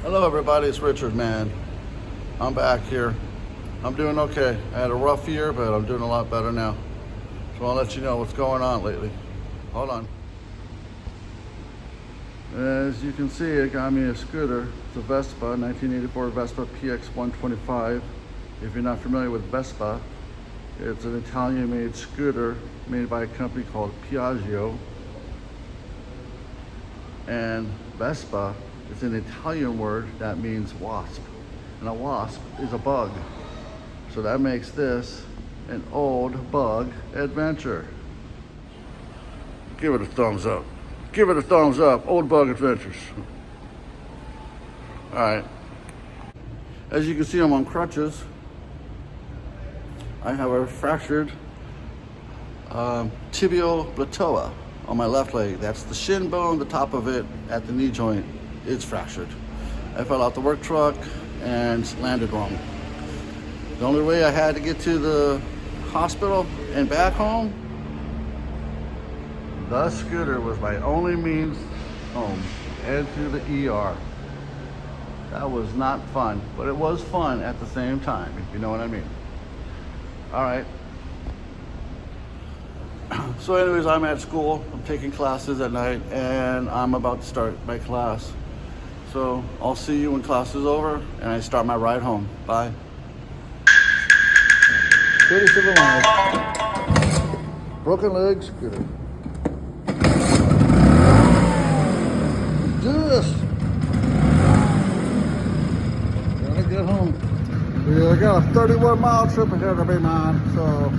Hello everybody, it's Richard, man. I'm back here. I'm doing okay. I had a rough year, but I'm doing a lot better now. So I'll let you know what's going on lately. Hold on. As you can see, I got me a scooter. It's a Vespa, 1984 Vespa PX125. If you're not familiar with Vespa, it's an Italian-made scooter made by a company called Piaggio. And Vespa is an Italian word that means wasp. And a wasp is a bug. So that makes this an old bug adventure. Give it a thumbs up. Give it a thumbs up. Old bug adventures. All right. As you can see, I'm on crutches. I have a fractured tibial plateau on my left leg. That's the shin bone, the top of it at the knee joint. It's fractured. I fell out the work truck and landed wrong. The only way I had to get to the hospital and back home, the scooter was my only means home and to the ER. That was not fun, but it was fun at the same time, if you know what I mean. All right. So anyways, I'm at school. I'm taking classes at night, and I'm about to start my class. So I'll see you when class is over, and I start my ride home. Bye. 37 miles. Broken leg scooter. Do this. Gotta get home. Yeah, I got a 31-mile trip ahead of me, man. So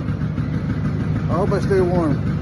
I hope I stay warm.